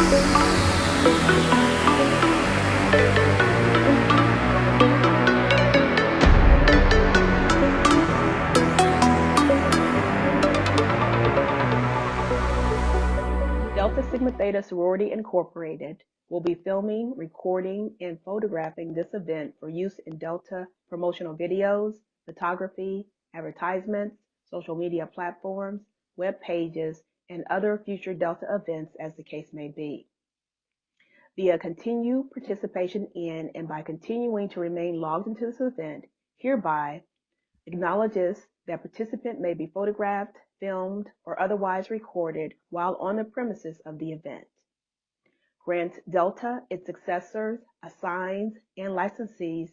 Delta Sigma Theta Sorority Incorporated will be filming, recording, and photographing this event for use in Delta promotional videos, photography, advertisements, social media platforms, web pages, and other future Delta events as the case may be. Via continued participation in and by continuing to remain logged into this event, hereby acknowledges that participant may be photographed, filmed, or otherwise recorded while on the premises of the event. Grants Delta, its successors, assigns, and licensees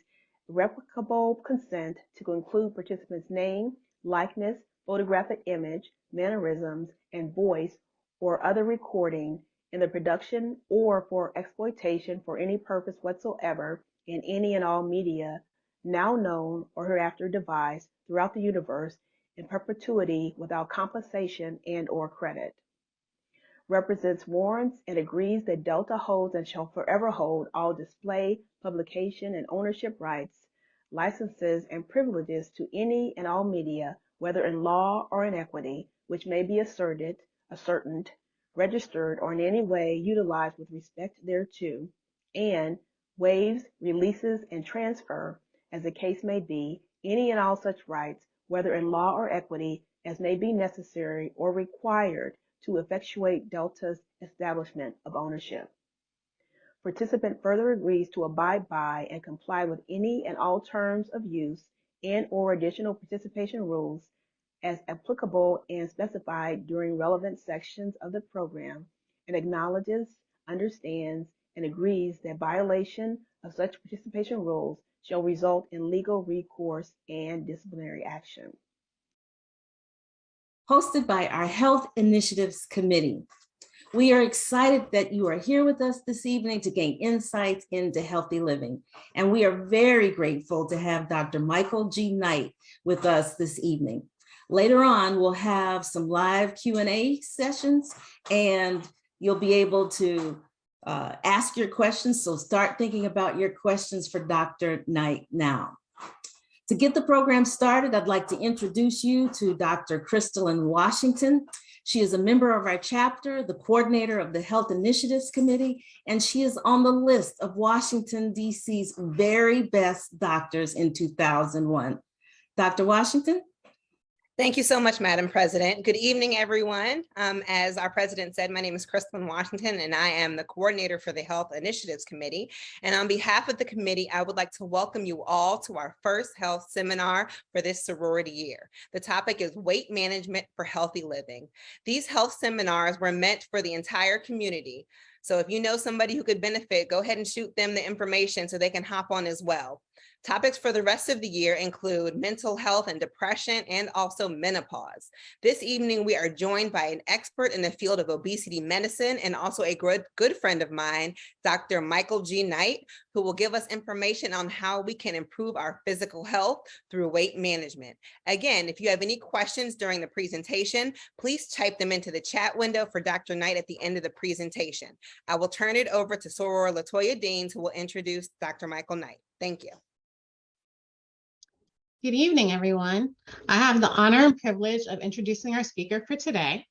irrevocable consent to include participants' name, likeness, photographic image, mannerisms, and voice or other recording in the production or for exploitation for any purpose whatsoever in any and all media now known or hereafter devised throughout the universe in perpetuity without compensation and or credit. Represents, warrants, and agrees that Delta holds and shall forever hold all display, publication, and ownership rights, licenses, and privileges to any and all media, whether in law or in equity, which may be ascertained, registered, or in any way utilized with respect thereto, and waives, releases, and transfer, as the case may be, any and all such rights, whether in law or equity, as may be necessary or required to effectuate Delta's establishment of ownership. Participant further agrees to abide by and comply with any and all terms of use and or additional participation rules as applicable and specified during relevant sections of the program, and acknowledges, understands, and agrees that violation of such participation rules shall result in legal recourse and disciplinary action. Hosted by our Health Initiatives Committee. We are excited that you are here with us this evening to gain insights into healthy living. And we are very grateful to have Dr. Michael G. Knight with us this evening. Later on, we'll have some live Q&A sessions, and you'll be able to ask your questions. So start thinking about your questions for Dr. Knight now. To get the program started, I'd like to introduce you to Dr. Crystalline Washington. She is a member of our chapter, the coordinator of the Health Initiatives Committee, and she is on the list of Washington, D.C.'s very best doctors in 2001. Dr. Washington? Thank you so much, Madam President. Good evening, everyone. As our president said, my name is Crystalline Washington, and I am the coordinator for the Health Initiatives Committee. And on behalf of the committee, I would like to welcome you all to our first health seminar for this sorority year. The topic is weight management for healthy living. These health seminars were meant for the entire community. So if you know somebody who could benefit, go ahead and shoot them the information so they can hop on as well. Topics for the rest of the year include mental health and depression, and also menopause. This evening, we are joined by an expert in the field of obesity medicine and also a good friend of mine, Dr. Michael G. Knight, who will give us information on how we can improve our physical health through weight management. Again, if you have any questions during the presentation, please type them into the chat window for Dr. Knight at the end of the presentation. I will turn it over to Soror Latoya Deans, who will introduce Dr. Michael Knight. Thank you. Good evening, everyone. I have the honor and privilege of introducing our speaker for today.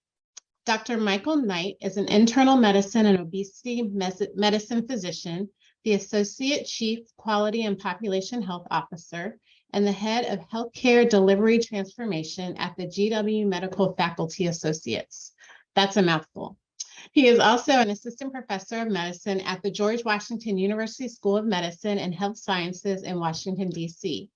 Dr. Michael Knight is an internal medicine and obesity medicine physician, the Associate Chief Quality and Population Health Officer, and the head of Healthcare Delivery Transformation at the GW Medical Faculty Associates. That's a mouthful. He is also an assistant professor of medicine at the George Washington University School of Medicine and Health Sciences in Washington, D.C.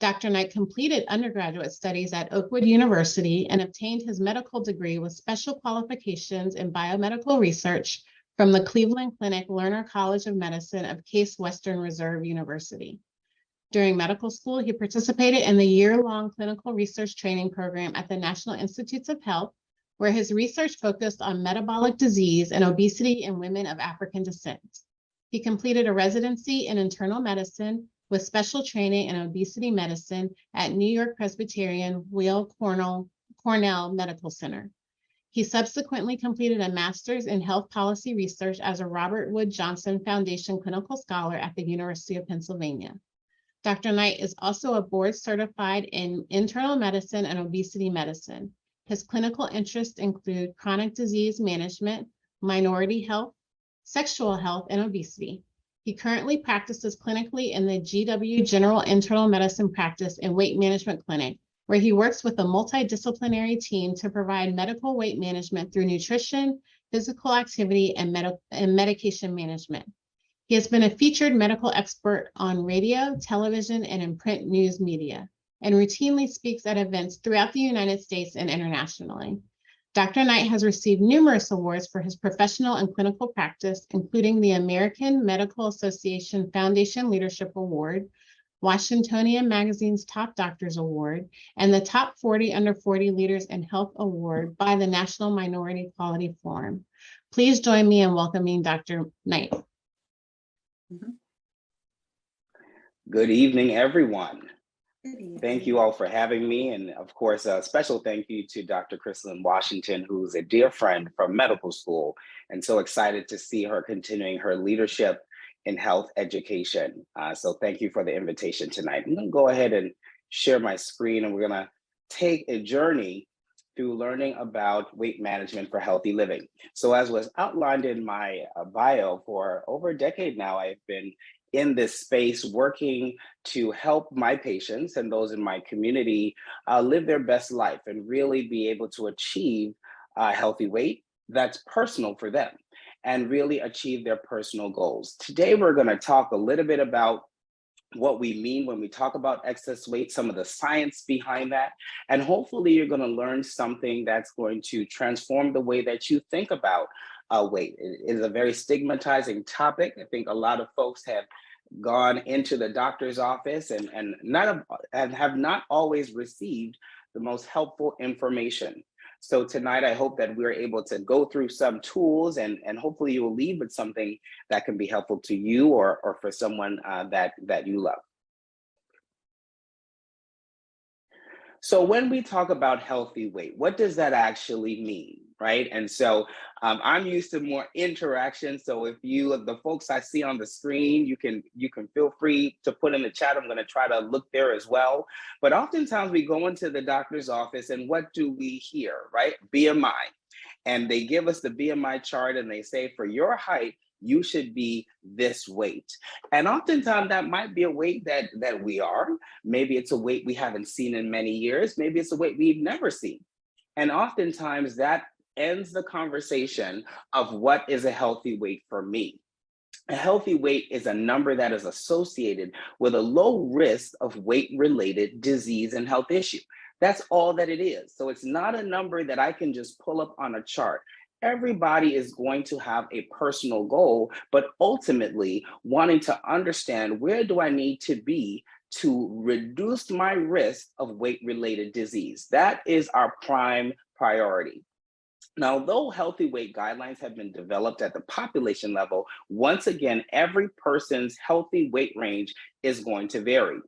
Dr. Knight completed undergraduate studies at Oakwood University and obtained his medical degree with special qualifications in biomedical research from the Cleveland Clinic Lerner College of Medicine of Case Western Reserve University. During medical school, he participated in the year-long clinical research training program at the National Institutes of Health, where his research focused on metabolic disease and obesity in women of African descent. He completed a residency in internal medicine with special training in obesity medicine at New York Presbyterian Weill Cornell Medical Center. He subsequently completed a master's in health policy research as a Robert Wood Johnson Foundation clinical scholar at the University of Pennsylvania. Dr. Knight is also a board certified in internal medicine and obesity medicine. His clinical interests include chronic disease management, minority health, sexual health, and obesity. He currently practices clinically in the GW General Internal Medicine Practice and Weight Management Clinic, where he works with a multidisciplinary team to provide medical weight management through nutrition, physical activity, and medication management. He has been a featured medical expert on radio, television, and in print news media, and routinely speaks at events throughout the United States and internationally. Dr. Knight has received numerous awards for his professional and clinical practice, including the American Medical Association Foundation Leadership Award, Washingtonian Magazine's Top Doctors Award, and the Top 40 Under 40 Leaders in Health Award by the National Minority Quality Forum. Please join me in welcoming Dr. Knight. Good evening, everyone. Thank you all for having me. And of course, a special thank you to Dr. Chrislyn Washington, who's a dear friend from medical school, and so excited to see her continuing her leadership in health education. So thank you for the invitation tonight. I'm gonna go ahead and share my screen, and we're gonna take a journey through learning about weight management for healthy living. So as was outlined in my bio, for over a decade now, I've been in this space working to help my patients and those in my community live their best life and really be able to achieve healthy weight that's personal for them and really achieve their personal goals. Today, we're going to talk a little bit about what we mean when we talk about excess weight, some of the science behind that, and hopefully you're going to learn something that's going to transform the way that you think about weight. It is a very stigmatizing topic. I think a lot of folks have gone into the doctor's office and have not always received the most helpful information. So tonight, I hope that we're able to go through some tools and hopefully you will leave with something that can be helpful to you or for someone that you love. So when we talk about healthy weight, what does that actually mean, right? And so I'm used to more interaction. So if the folks I see on the screen, you can feel free to put in the chat. I'm going to try to look there as well. But oftentimes we go into the doctor's office and what do we hear, right? BMI. And they give us the BMI chart and they say, for your height, you should be this weight. And oftentimes that might be a weight that we are. Maybe it's a weight we haven't seen in many years. Maybe it's a weight we've never seen. And oftentimes that ends the conversation of what is a healthy weight for me. A healthy weight is a number that is associated with a low risk of weight-related disease and health issue. That's all that it is. So it's not a number that I can just pull up on a chart. Everybody is going to have a personal goal, but ultimately wanting to understand where do I need to be to reduce my risk of weight-related disease. That is our prime priority. Now, although healthy weight guidelines have been developed at the population level, once again, every person's healthy weight range is going to vary.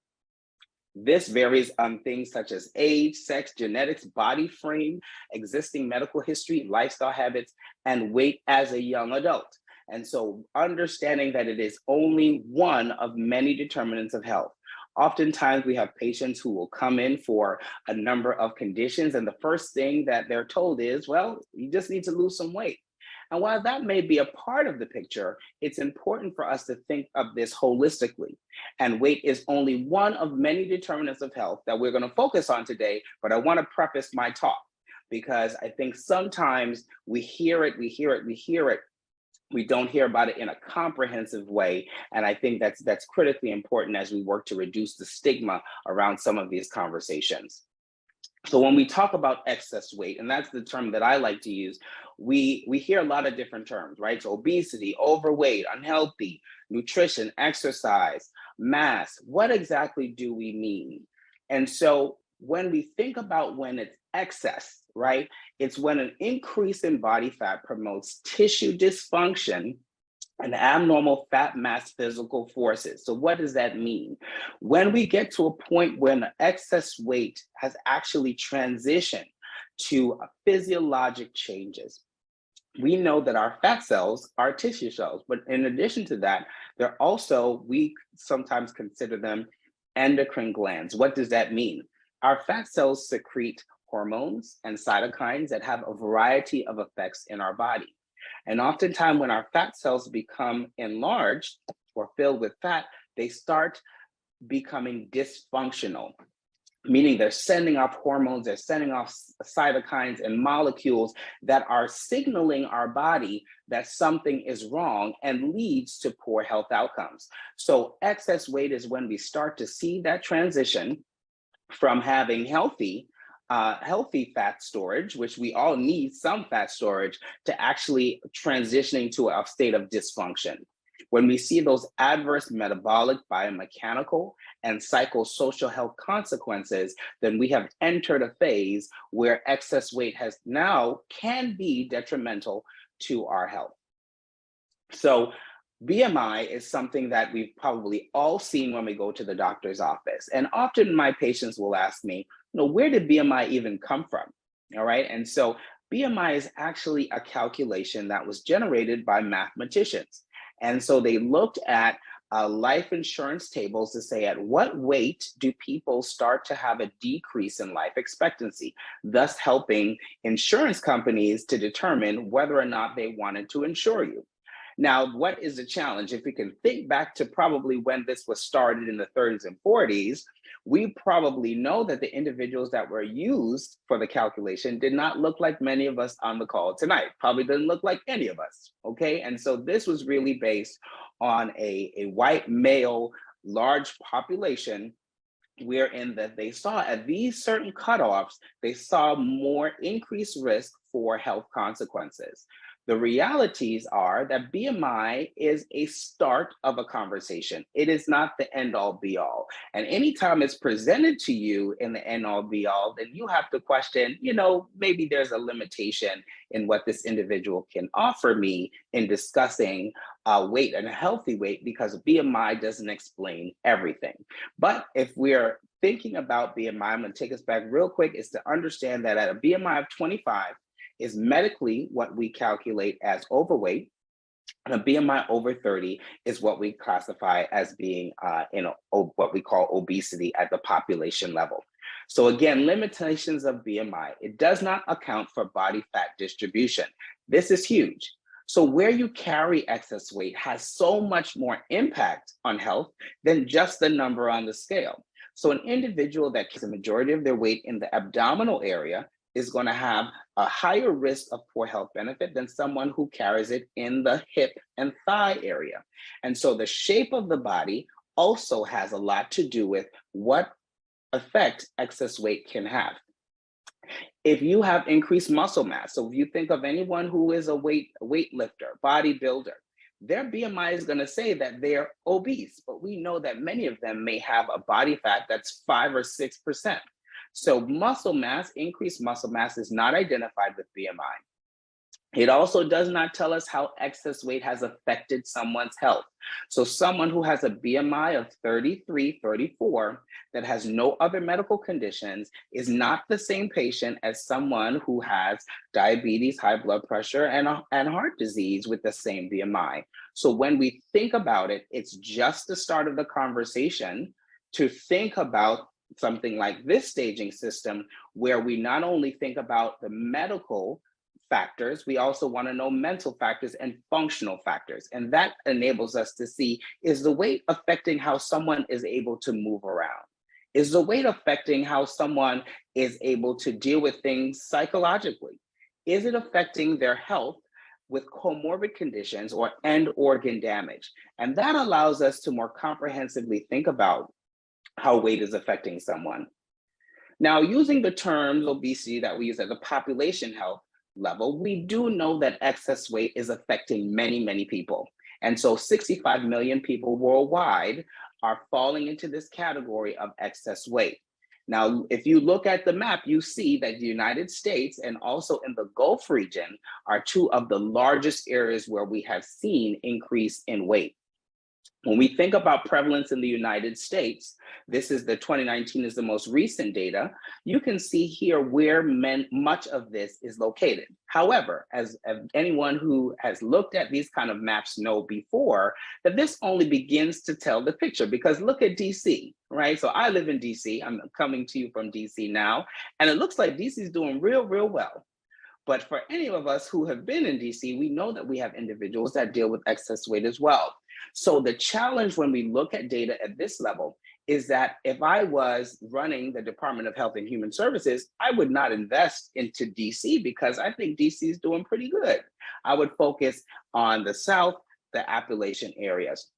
This varies on things such as age, sex, genetics, body frame, existing medical history, lifestyle habits, and weight as a young adult. And so understanding that it is only one of many determinants of health. Oftentimes we have patients who will come in for a number of conditions, and the first thing that they're told is, well, you just need to lose some weight. And while that may be a part of the picture, it's important for us to think of this holistically. And weight is only one of many determinants of health that we're going to focus on today, but I want to preface my talk because I think sometimes we hear it. We don't hear about it in a comprehensive way. And I think that's critically important as we work to reduce the stigma around some of these conversations. So when we talk about excess weight, and that's the term that I like to use, we hear a lot of different terms, right? So obesity, overweight, unhealthy, nutrition, exercise, mass. What exactly do we mean? And so when we think about when it's excess, right? It's when an increase in body fat promotes tissue dysfunction and abnormal fat mass physical forces. So what does that mean? When we get to a point when excess weight has actually transitioned to physiologic changes. We know that our fat cells are tissue cells, but in addition to that, they're also, we sometimes consider them endocrine glands. What does that mean? Our fat cells secrete hormones and cytokines that have a variety of effects in our body. And oftentimes when our fat cells become enlarged or filled with fat, they start becoming dysfunctional, meaning they're sending off hormones, they're sending off cytokines and molecules that are signaling our body that something is wrong and leads to poor health outcomes. So excess weight is when we start to see that transition from having healthy fat storage, which we all need some fat storage, to actually transitioning to a state of dysfunction. When we see those adverse metabolic, biomechanical, and psychosocial health consequences, then we have entered a phase where excess weight can be detrimental to our health. So BMI is something that we've probably all seen when we go to the doctor's office. And often my patients will ask me, where did BMI even come from? All right. And so BMI is actually a calculation that was generated by mathematicians. And so they looked at life insurance tables to say, at what weight do people start to have a decrease in life expectancy, thus helping insurance companies to determine whether or not they wanted to insure you. Now, what is the challenge? If we can think back to probably when this was started in the 30s and 40s, we probably know that the individuals that were used for the calculation did not look like many of us on the call tonight, probably didn't look like any of us, okay? And so this was really based on a white male, large population, wherein that they saw at these certain cutoffs, they saw more increased risk for health consequences. The realities are that BMI is a start of a conversation. It is not the end all be all. And anytime it's presented to you in the end all be all, then you have to question, maybe there's a limitation in what this individual can offer me in discussing weight and a healthy weight, because BMI doesn't explain everything. But if we're thinking about BMI, I'm going to take us back real quick, is to understand that at a BMI of 25, is medically what we calculate as overweight, and a BMI over 30 is what we classify as being what we call obesity at the population level. So again, limitations of BMI, it does not account for body fat distribution. This is huge. So where you carry excess weight has so much more impact on health than just the number on the scale. So an individual that carries the majority of their weight in the abdominal area is going to have a higher risk of poor health benefit than someone who carries it in the hip and thigh area. And so the shape of the body also has a lot to do with what effect excess weight can have. If you have increased muscle mass, so if you think of anyone who is a weightlifter, bodybuilder, their BMI is going to say that they're obese, but we know that many of them may have a body fat that's 5 or 6%. So muscle mass, increased muscle mass, is not identified with BMI. It also does not tell us how excess weight has affected someone's health. So someone who has a BMI of 33, 34, that has no other medical conditions is not the same patient as someone who has diabetes, high blood pressure, and heart disease with the same BMI. So when we think about it, it's just the start of the conversation to think about something like this staging system, where we not only think about the medical factors, we also want to know mental factors and functional factors. And that enables us to see, is the weight affecting how someone is able to move around? Is the weight affecting how someone is able to deal with things psychologically? Is it affecting their health with comorbid conditions or end organ damage? And that allows us to more comprehensively think about how weight is affecting someone. Now, using the terms obesity that we use at the population health level, we do know that excess weight is affecting many, many people. And so 65 million people worldwide are falling into this category of excess weight. Now, if you look at the map, you see that the United States and also in the Gulf region are two of the largest areas where we have seen increase in weight. When we think about prevalence in the United States, this is the 2019 is the most recent data. You can see here where much of this is located. However, as anyone who has looked at these kind of maps know before, that this only begins to tell the picture, because look at DC, right? So I live in DC, I'm coming to you from DC now, and it looks like DC is doing real well. But for any of us who have been in DC, we know that we have individuals that deal with excess weight as well. So the challenge when we look at data at this level is that if I was running the Department of Health and Human Services, I would not invest into DC because I think DC is doing pretty good. I would focus on the South, the Appalachian areas.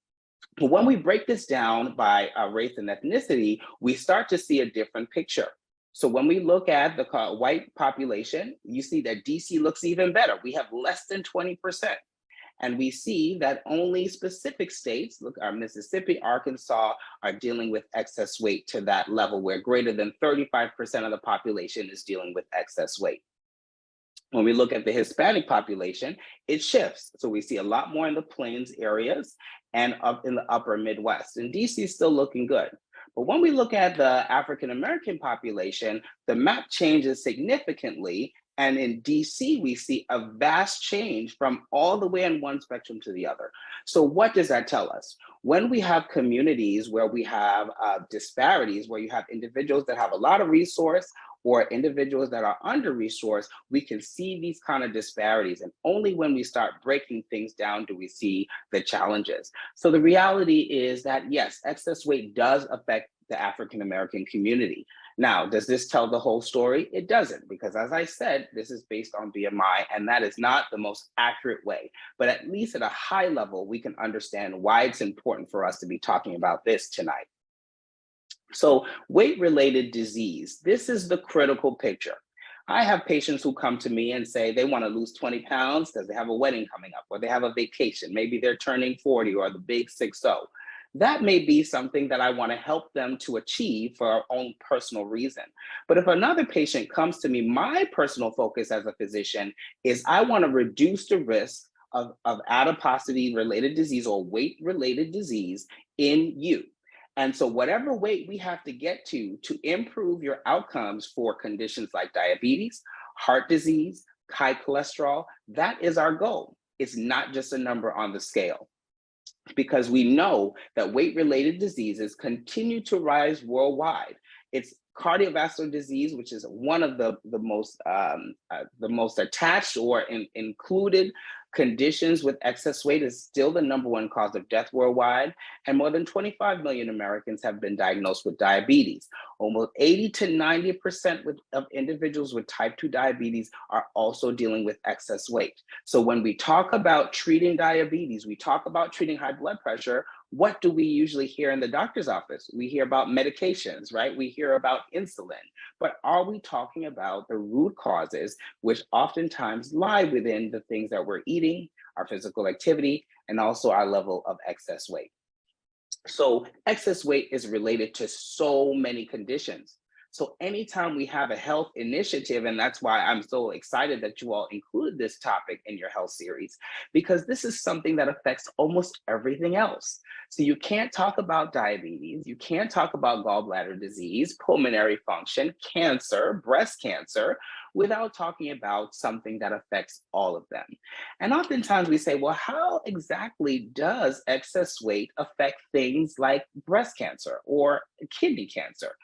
But when we break this down by race and ethnicity, we start to see a different picture. So when we look at the white population, you see that DC looks even better. We have less than 20%. And we see that only specific states, look, our Mississippi, Arkansas, are dealing with excess weight to that level where greater than 35% of the population is dealing with excess weight. When we look at the Hispanic population, it shifts. So we see a lot more in the plains areas and up in the upper Midwest. And DC is still looking good. But when we look at the African-American population, the map changes significantly. And in DC, we see a vast change from all the way on one spectrum to the other. So what does that tell us? When we have communities where we have disparities, where you have individuals that have a lot of resource or individuals that are under-resourced, we can see these kind of disparities. And only when we start breaking things down do we see the challenges. So the reality is that, yes, excess weight does affect the African-American community. Now, does this tell the whole story? It doesn't, because as I said, this is based on BMI, and that is not the most accurate way. But at least at a high level, we can understand why it's important for us to be talking about this tonight. So weight-related disease, this is the critical picture. I have patients who come to me and say they want to lose 20 pounds because they have a wedding coming up, or they have a vacation. Maybe they're turning 40 or the big 6-0. That may be something that I want to help them to achieve for our own personal reason. But if another patient comes to me, my personal focus as a physician is I want to reduce the risk of adiposity-related disease or weight-related disease in you. And so whatever weight we have to get to improve your outcomes for conditions like diabetes, heart disease, high cholesterol, that is our goal. It's not just a number on the scale. Because we know that weight-related diseases continue to rise worldwide. It's cardiovascular disease, which is one of the most attached or included conditions with excess weight, is still the #1 cause of death worldwide. And more than 25 million Americans have been diagnosed with diabetes. Almost 80 to 90% of individuals with type 2 diabetes are also dealing with excess weight. So when we talk about treating diabetes, we talk about treating high blood pressure, what do we usually hear in the doctor's office? We hear about medications, right? We hear about insulin, but are we talking about the root causes, which oftentimes lie within the things that we're eating, our physical activity, and also our level of excess weight? So excess weight is related to so many conditions. So anytime we have a health initiative, and that's why I'm so excited that you all included this topic in your health series, because this is something that affects almost everything else. So you can't talk about diabetes, you can't talk about gallbladder disease, pulmonary function, cancer, breast cancer, without talking about something that affects all of them. And oftentimes we say, well, how exactly does excess weight affect things like breast cancer or kidney cancer?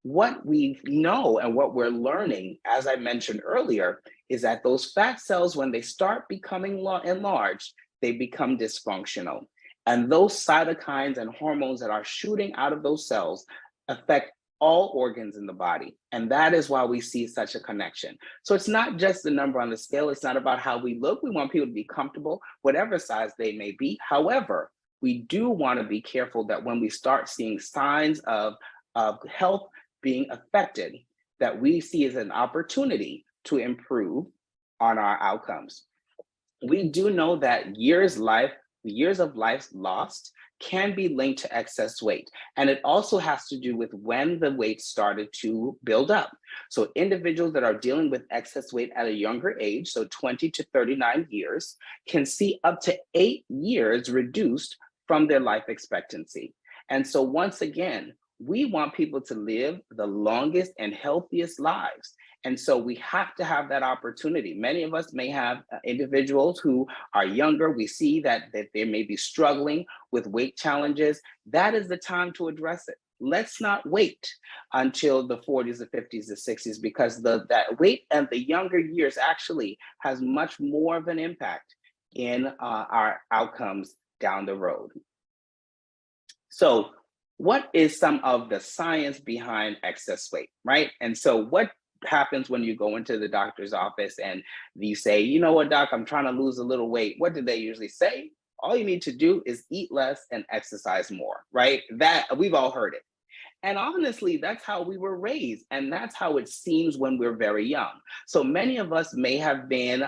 What we know and what we're learning, as I mentioned earlier, is that those fat cells, when they start becoming enlarged, they become dysfunctional. And those cytokines and hormones that are shooting out of those cells affect all organs in the body. And that is why we see such a connection. So it's not just the number on the scale. It's not about how we look. We want people to be comfortable, whatever size they may be. However, we do want to be careful that when we start seeing signs of health being affected, that we see as an opportunity to improve on our outcomes. We do know that years of life lost can be linked to excess weight. And it also has to do with when the weight started to build up. So individuals that are dealing with excess weight at a younger age, so 20 to 39 years, can see up to 8 years reduced from their life expectancy. And so once again, we want people to live the longest and healthiest lives. And so we have to have that opportunity. Many of us may have individuals who are younger. We see that they may be struggling with weight challenges. That is the time to address it. Let's not wait until the 40s, the 50s, the 60s, because that weight and the younger years actually has much more of an impact in our outcomes down the road. So what is some of the science behind excess weight, right? And so what happens when you go into the doctor's office and you say, you know what, doc, I'm trying to lose a little weight. What do they usually say? All you need to do is eat less and exercise more, right? That we've all heard it. And honestly, that's how we were raised. And that's how it seems when we're very young. So many of us may have been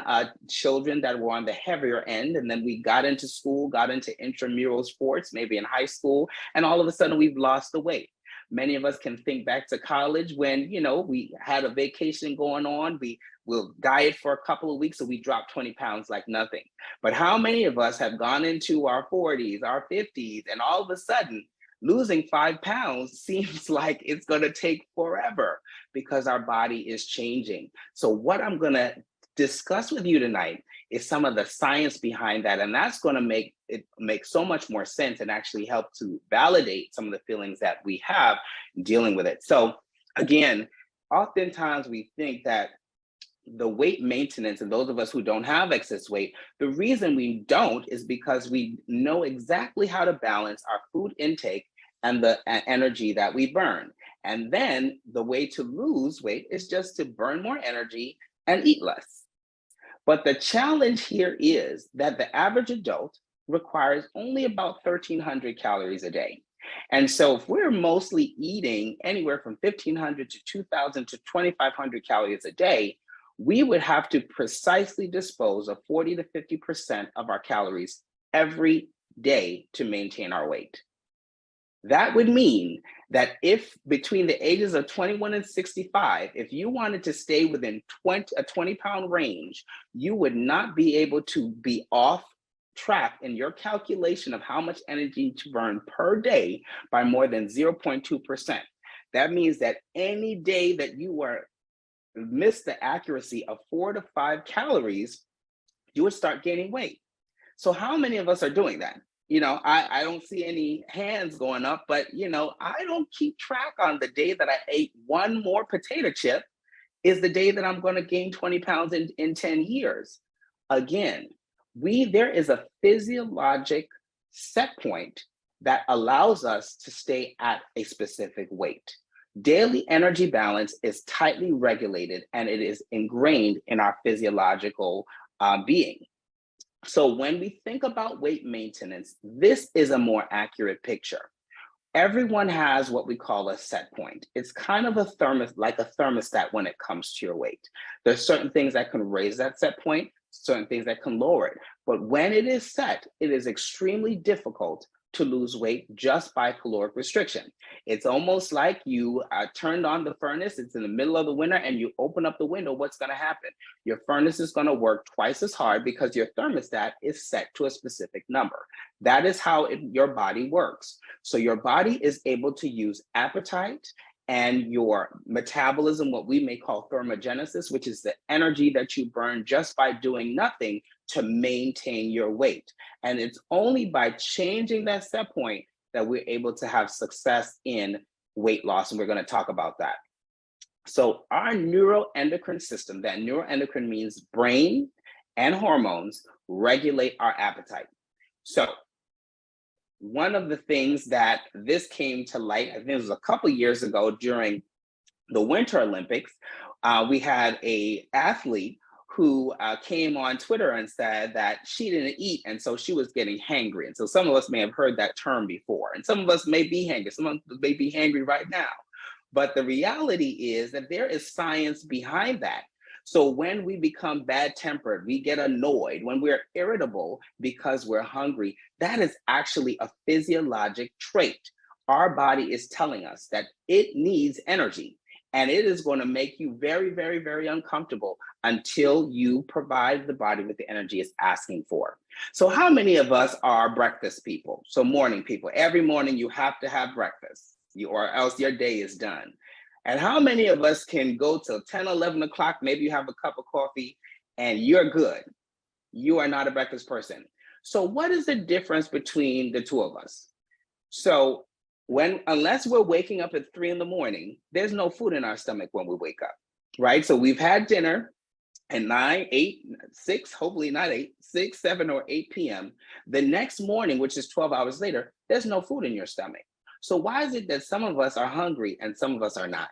children that were on the heavier end. And then we got into school, got into intramural sports, maybe in high school. And all of a sudden we've lost the weight. Many of us can think back to college when, you know, we had a vacation going on. We'll diet for a couple of weeks and we drop 20 pounds like nothing. But how many of us have gone into our 40s, our 50s, and all of a sudden, losing 5 pounds seems like it's going to take forever because our body is changing. So what I'm going to discuss with you tonight is some of the science behind that. And that's going to make it make so much more sense and actually help to validate some of the feelings that we have dealing with it. So again, oftentimes we think that the weight maintenance, and those of us who don't have excess weight, the reason we don't is because we know exactly how to balance our food intake and the energy that we burn. And then the way to lose weight is just to burn more energy and eat less. But the challenge here is that the average adult requires only about 1,300 calories a day. And so if we're mostly eating anywhere from 1,500 to 2,000 to 2,500 calories a day, we would have to precisely dispose of 40 to 50% of our calories every day to maintain our weight. That would mean that if between the ages of 21 and 65, if you wanted to stay within a 20-pound range, you would not be able to be off track in your calculation of how much energy to burn per day by more than 0.2%. That means that any day that you miss the accuracy of 4 to 5 calories, you would start gaining weight. So how many of us are doing that? You know, I don't see any hands going up, but you know, I don't keep track on the day that I ate one more potato chip is the day that I'm going to gain 20 pounds in 10 years. Again, there is a physiologic set point that allows us to stay at a specific weight. Daily energy balance is tightly regulated and it is ingrained in our physiological being. So when we think about weight maintenance, this is a more accurate picture. Everyone has what we call a set point. It's kind of like a thermostat when it comes to your weight. There's certain things that can raise that set point, certain things that can lower it. But when it is set, it is extremely difficult to lose weight just by caloric restriction. It's almost like you turned on the furnace, it's in the middle of the winter and you open up the window, what's gonna happen? Your furnace is gonna work twice as hard because your thermostat is set to a specific number. That is how your body works. So your body is able to use appetite and your metabolism, what we may call thermogenesis, which is the energy that you burn just by doing nothing to maintain your weight. And it's only by changing that set point that we're able to have success in weight loss. And we're going to talk about that. So our neuroendocrine system, that neuroendocrine means brain and hormones, regulate our appetite. So one of the things that this came to light, I think it was a couple years ago during the Winter Olympics, we had an athlete who came on Twitter and said that she didn't eat and so she was getting hangry. And so some of us may have heard that term before, and some of us may be hangry, some of us may be hangry right now. But the reality is that there is science behind that. So when we become bad-tempered, we get annoyed, when we're irritable because we're hungry, that is actually a physiologic trait. Our body is telling us that it needs energy. And it is going to make you very, very, very uncomfortable until you provide the body with the energy it's asking for. So how many of us are breakfast people? So morning people. Every morning you have to have breakfast, or else your day is done. And how many of us can go till 10, 11 o'clock, maybe you have a cup of coffee and you're good. You are not a breakfast person. So what is the difference between the two of us? So unless we're waking up at 3 in the morning, there's no food in our stomach when we wake up, right? So we've had dinner at 9, 8, 6, hopefully not 8, 6, 7, or 8 p.m. The next morning, which is 12 hours later, there's no food in your stomach. So why is it that some of us are hungry and some of us are not?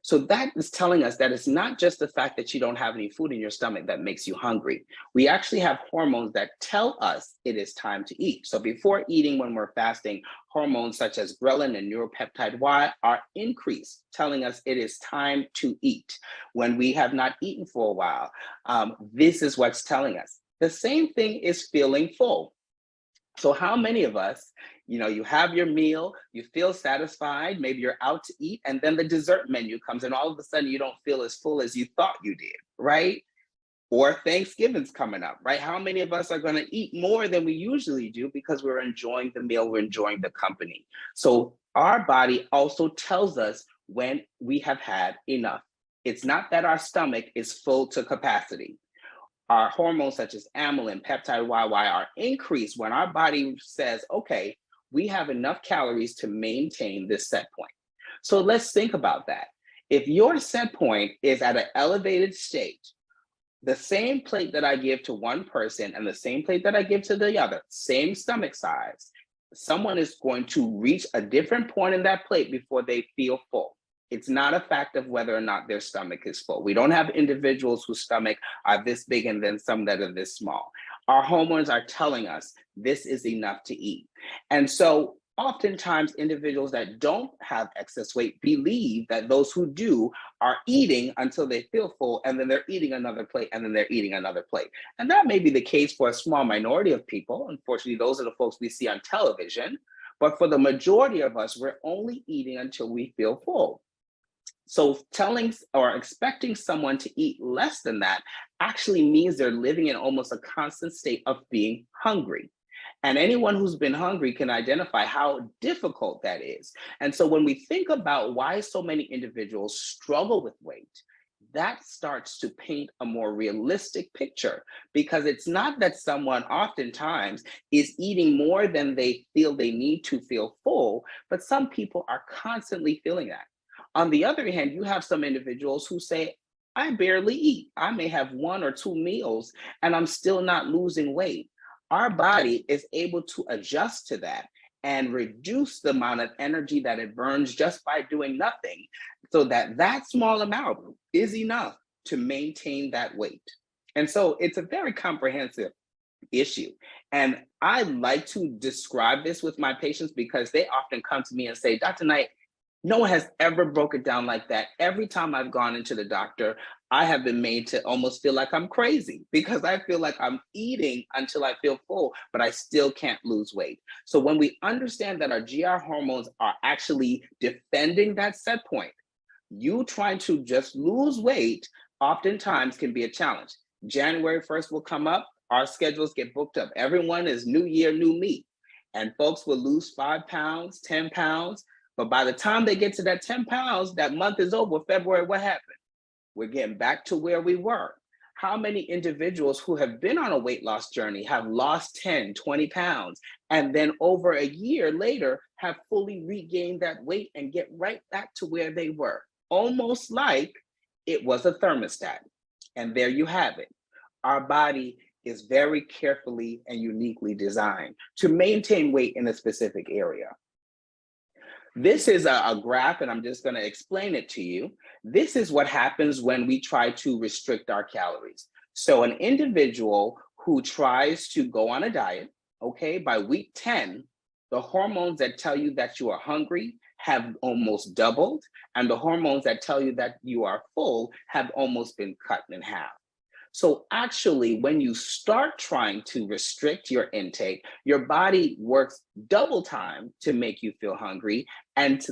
So that is telling us that it's not just the fact that you don't have any food in your stomach that makes you hungry. We actually have hormones that tell us it is time to eat. So before eating, when we're fasting, hormones such as ghrelin and neuropeptide Y are increased, telling us it is time to eat. When we have not eaten for a while, this is what's telling us. The same thing is feeling full. So how many of us, you have your meal, you feel satisfied, maybe you're out to eat, and then the dessert menu comes and all of a sudden you don't feel as full as you thought you did, right? Or Thanksgiving's coming up, right? How many of us are going to eat more than we usually do because we're enjoying the meal, we're enjoying the company. So our body also tells us when we have had enough. It's not that our stomach is full to capacity. Our hormones such as amylin, peptide YY are increased when our body says, okay, we have enough calories to maintain this set point. So let's think about that. If your set point is at an elevated state, the same plate that I give to one person and the same plate that I give to the other, same stomach size, someone is going to reach a different point in that plate before they feel full. It's not a fact of whether or not their stomach is full. We don't have individuals whose stomach are this big and then some that are this small. Our hormones are telling us this is enough to eat. And so oftentimes individuals that don't have excess weight believe that those who do are eating until they feel full, and then they're eating another plate, and then they're eating another plate. And that may be the case for a small minority of people. Unfortunately, those are the folks we see on television. But for the majority of us, we're only eating until we feel full. So telling or expecting someone to eat less than that actually means they're living in almost a constant state of being hungry. And anyone who's been hungry can identify how difficult that is. And so when we think about why so many individuals struggle with weight, that starts to paint a more realistic picture, because it's not that someone oftentimes is eating more than they feel they need to feel full, but some people are constantly feeling that. On the other hand, you have some individuals who say, I barely eat. I may have 1 or 2 meals and I'm still not losing weight. Our body is able to adjust to that and reduce the amount of energy that it burns just by doing nothing, so that that small amount is enough to maintain that weight. And so it's a very comprehensive issue. And I like to describe this with my patients because they often come to me and say, Dr. Knight, no one has ever broke it down like that. Every time I've gone into the doctor, I have been made to almost feel like I'm crazy because I feel like I'm eating until I feel full, but I still can't lose weight. So when we understand that our GR hormones are actually defending that set point, you trying to just lose weight oftentimes can be a challenge. January 1st will come up, our schedules get booked up. Everyone is new year, new me. And folks will lose 5 pounds, 10 pounds. But by the time they get to that 10 pounds, that month is over. February, what happened? We're getting back to where we were. How many individuals who have been on a weight loss journey have lost 10, 20 pounds, and then over a year later have fully regained that weight and get right back to where they were? Almost like it was a thermostat. And there you have it. Our body is very carefully and uniquely designed to maintain weight in a specific area. This is a graph, and I'm just going to explain it to you. This is what happens when we try to restrict our calories. So an individual who tries to go on a diet, okay, by week 10, the hormones that tell you that you are hungry have almost doubled, and the hormones that tell you that you are full have almost been cut in half. So actually, when you start trying to restrict your intake, your body works double time to make you feel hungry and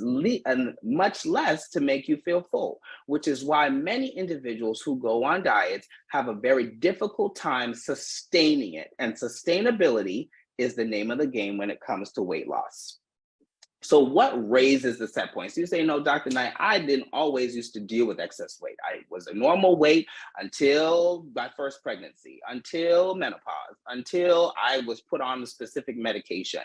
much less to make you feel full, which is why many individuals who go on diets have a very difficult time sustaining it. And sustainability is the name of the game when it comes to weight loss. So what raises the set point? So you say, no, Dr. Knight, I didn't always used to deal with excess weight. I was a normal weight until my first pregnancy, until menopause, until I was put on a specific medication.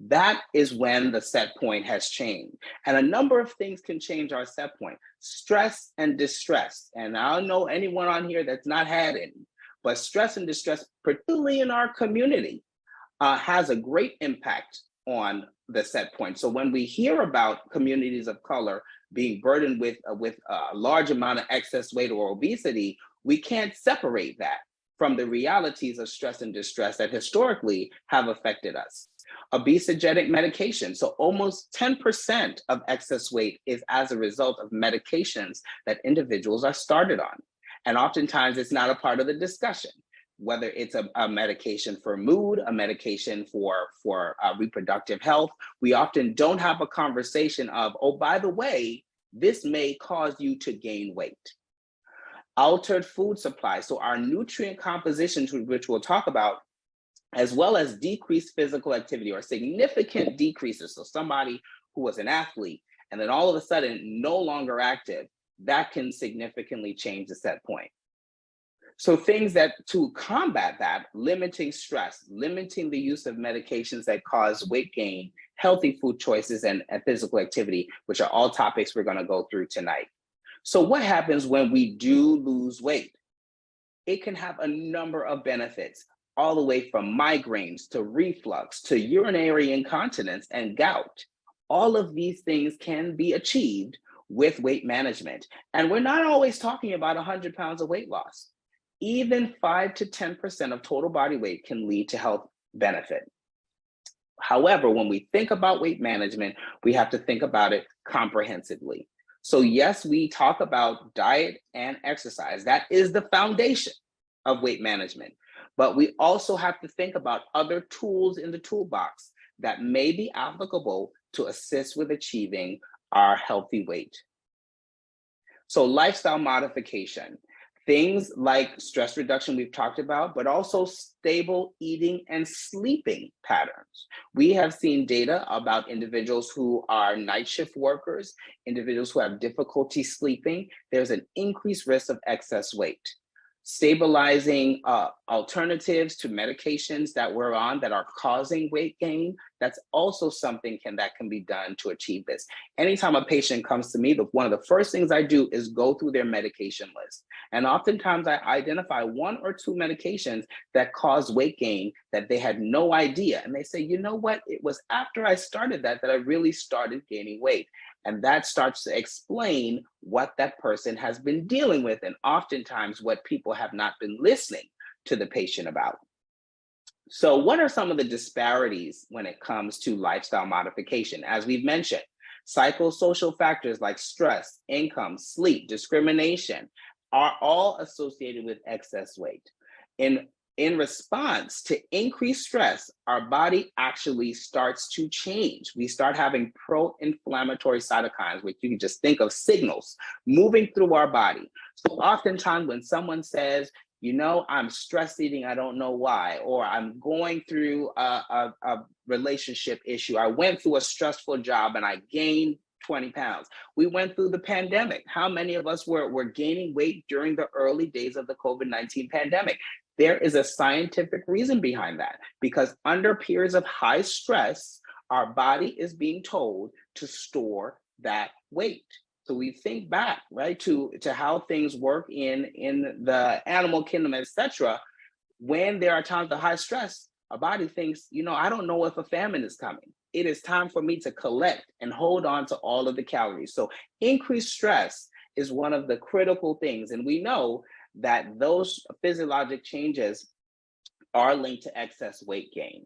That is when the set point has changed. And a number of things can change our set point. Stress and distress. And I don't know anyone on here that's not had any, but stress and distress, particularly in our community, has a great impact on the set point. So when we hear about communities of color being burdened with a large amount of excess weight or obesity, we can't separate that from the realities of stress and distress that historically have affected us. Obesogenic medication. So almost 10% of excess weight is as a result of medications that individuals are started on. And oftentimes it's not a part of the discussion, whether it's a medication for mood, a medication for reproductive health. We often don't have a conversation of, oh, by the way, this may cause you to gain weight. Altered food supply, so our nutrient composition, which we'll talk about, as well as decreased physical activity or significant decreases. So somebody who was an athlete and then all of a sudden no longer active, that can significantly change the set point. So things that to combat that, limiting stress, limiting the use of medications that cause weight gain, healthy food choices, and physical activity, which are all topics we're going to go through tonight. So what happens when we do lose weight? It can have a number of benefits, all the way from migraines to reflux to urinary incontinence and gout. All of these things can be achieved with weight management. And we're not always talking about 100 pounds of weight loss. Even 5 to 10% of total body weight can lead to health benefit. However, when we think about weight management, we have to think about it comprehensively. So yes, we talk about diet and exercise. That is the foundation of weight management. But we also have to think about other tools in the toolbox that may be applicable to assist with achieving our healthy weight. So lifestyle modification. Things like stress reduction we've talked about, but also stable eating and sleeping patterns. We have seen data about individuals who are night shift workers, individuals who have difficulty sleeping. There's an increased risk of excess weight. Stabilizing alternatives to medications that we're on that are causing weight gain, that's also something that can be done to achieve this. Anytime a patient comes to me, one of the first things I do is go through their medication list. And oftentimes I identify 1 or 2 medications that cause weight gain that they had no idea. And they say, you know what, it was after I started that I really started gaining weight. And that starts to explain what that person has been dealing with, and oftentimes what people have not been listening to the patient about. So what are some of the disparities when it comes to lifestyle modification? As we've mentioned, psychosocial factors like stress, income, sleep, discrimination are all associated with excess weight. In response to increased stress, our body actually starts to change. We start having pro-inflammatory cytokines, which you can just think of signals moving through our body. So oftentimes when someone says, you know, I'm stress eating, I don't know why, or I'm going through a relationship issue, I went through a stressful job and I gained 20 pounds. We went through the pandemic. How many of us were gaining weight during the early days of the COVID-19 pandemic? There is a scientific reason behind that, because under periods of high stress, our body is being told to store that weight. So we think back, right, to how things work in the animal kingdom, etc. When there are times of high stress, our body thinks, you know, I don't know if a famine is coming. It is time for me to collect and hold on to all of the calories. So increased stress is one of the critical things. And we know that those physiologic changes are linked to excess weight gain.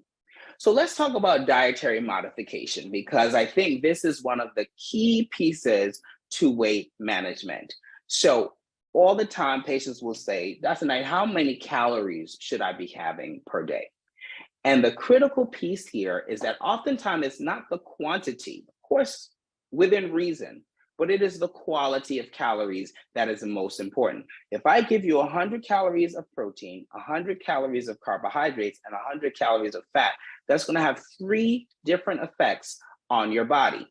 So let's talk about dietary modification, because I think this is one of the key pieces to weight management. So all the time, patients will say, Dr. Knight, how many calories should I be having per day? And the critical piece here is that oftentimes it's not the quantity, of course, within reason, but it is the quality of calories that is the most important. If I give you 100 calories of protein, 100 calories of carbohydrates, and 100 calories of fat, that's going to have 3 different effects on your body.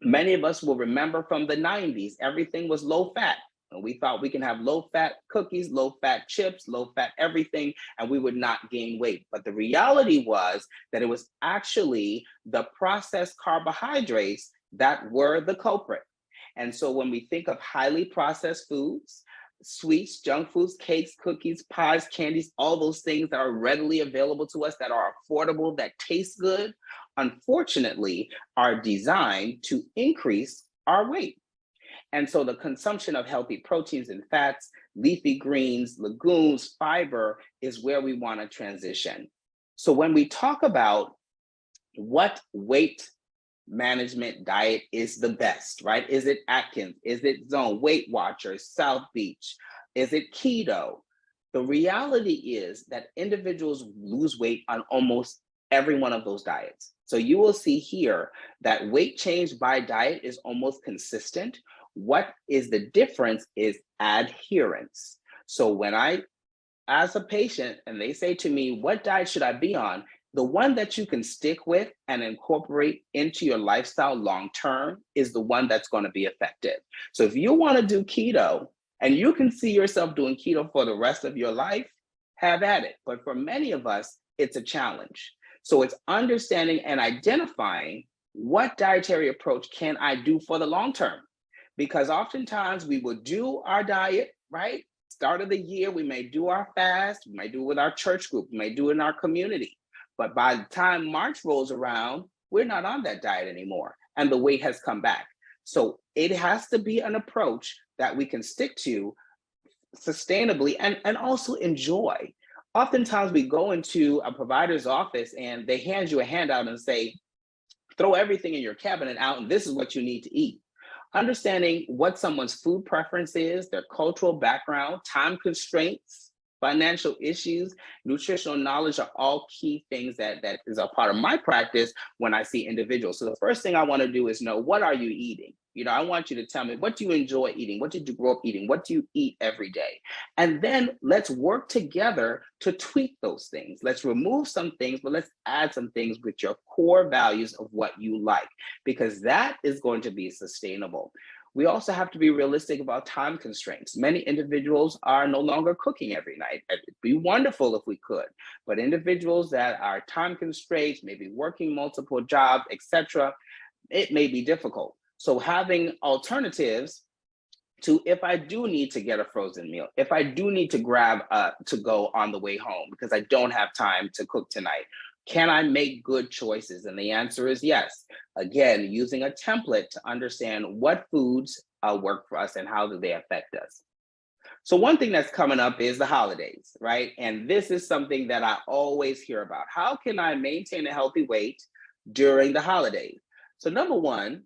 Many of us will remember from the 90s, everything was low fat. And we thought we can have low fat cookies, low fat chips, low fat everything, and we would not gain weight. But the reality was that it was actually the processed carbohydrates that were the culprit. And so when we think of highly processed foods, sweets, junk foods, cakes, cookies, pies, candies, all those things that are readily available to us, that are affordable, that taste good, unfortunately, are designed to increase our weight. And so the consumption of healthy proteins and fats, leafy greens, legumes, fiber is where we want to transition. So when we talk about what weight management diet is the best, right? Is it Atkins? Is it Zone, Weight Watchers, South Beach? Is it keto? The reality is that individuals lose weight on almost every one of those diets. So you will see here that weight change by diet is almost consistent. What is the difference is adherence. So when I, as a patient, and they say to me, what diet should I be on? The one that you can stick with and incorporate into your lifestyle long-term is the one that's going to be effective. So if you want to do keto and you can see yourself doing keto for the rest of your life, have at it. But for many of us, it's a challenge. So it's understanding and identifying what dietary approach can I do for the long term? Because oftentimes we will do our diet, right? Start of the year, we may do our fast, we might do it with our church group, we may do it in our community. But by the time March rolls around, we're not on that diet anymore, and the weight has come back. So it has to be an approach that we can stick to sustainably and also enjoy. Oftentimes we go into a provider's office and they hand you a handout and say, throw everything in your cabinet out and this is what you need to eat. Understanding what someone's food preference is, their cultural background, time constraints, financial issues, nutritional knowledge are all key things that is a part of my practice when I see individuals. So the first thing I want to do is know, what are you eating? I want you to tell me, what do you enjoy eating? What did you grow up eating? What do you eat every day? And then let's work together to tweak those things. Let's remove some things, but let's add some things with your core values of what you like, because that is going to be sustainable. We also have to be realistic about time constraints. Many individuals are no longer cooking every night. It'd be wonderful if we could, but individuals that are time constraints, maybe working multiple jobs, etc., it may be difficult. So having alternatives to, if I do need to get a frozen meal, if I do need to grab to go on the way home because I don't have time to cook tonight, can I make good choices? And the answer is yes. Again, using a template to understand what foods work for us and how do they affect us. So one thing that's coming up is the holidays, right? And this is something that I always hear about. How can I maintain a healthy weight during the holidays? So number one,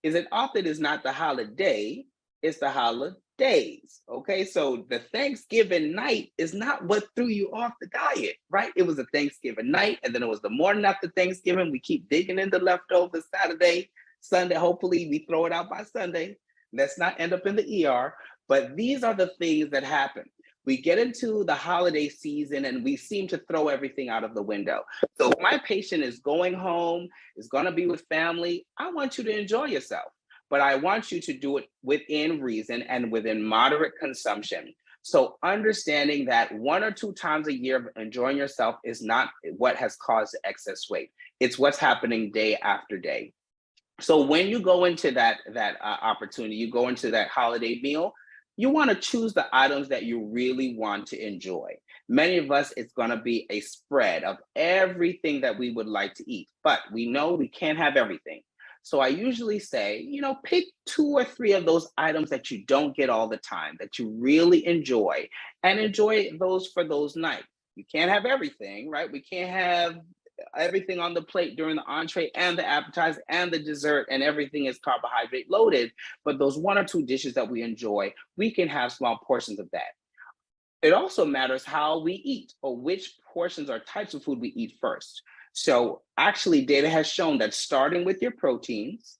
is it often is not the holiday, it's the holidays, okay? So the Thanksgiving night is not what threw you off the diet, right? It was a Thanksgiving night, and then it was the morning after Thanksgiving. We keep digging in the leftovers Saturday, Sunday. Hopefully we throw it out by Sunday. Let's not end up in the ER, but these are the things that happen. We get into the holiday season and we seem to throw everything out of the window. So if my patient is going home, is going to be with family, I want you to enjoy yourself, but I want you to do it within reason and within moderate consumption. So understanding that 1 or 2 times a year of enjoying yourself is not what has caused excess weight. It's what's happening day after day. So when you go into that opportunity, you go into that holiday meal, you want to choose the items that you really want to enjoy. Many of us, it's going to be a spread of everything that we would like to eat, but we know we can't have everything. So I usually say, pick 2 or 3 of those items that you don't get all the time, that you really enjoy, and enjoy those for those nights. You can't have everything, right? We can't have everything on the plate during the entree and the appetizer and the dessert, and everything is carbohydrate loaded. But those 1 or 2 dishes that we enjoy, we can have small portions of that. It also matters how we eat, or which portions or types of food we eat first. So actually, data has shown that starting with your proteins,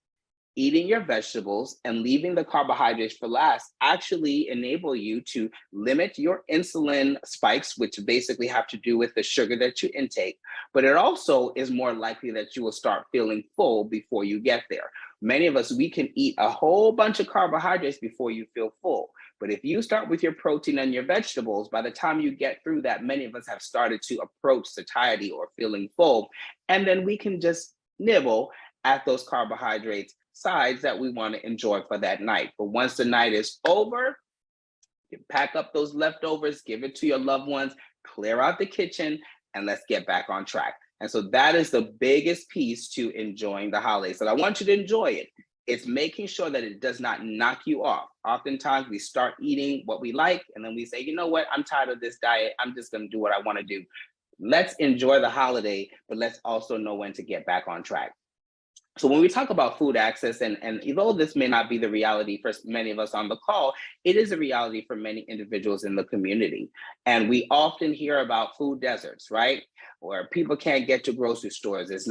eating your vegetables, and leaving the carbohydrates for last actually enable you to limit your insulin spikes, which basically have to do with the sugar that you intake. But it also is more likely that you will start feeling full before you get there. Many of us, we can eat a whole bunch of carbohydrates before you feel full. But if you start with your protein and your vegetables, by the time you get through that, many of us have started to approach satiety or feeling full. And then we can just nibble at those carbohydrates sides that we want to enjoy for that night. But once the night is over, you pack up those leftovers, give it to your loved ones, clear out the kitchen, and let's get back on track. And so that is the biggest piece to enjoying the holidays. So I want you to enjoy it. It's making sure that it does not knock you off. Oftentimes we start eating what we like, and then we say, you know what, I'm tired of this diet. I'm just going to do what I want to do. Let's enjoy the holiday, but let's also know when to get back on track. So when we talk about food access, and although this may not be the reality for many of us on the call, it is a reality for many individuals in the community. And we often hear about food deserts, right? Where people can't get to grocery stores. There's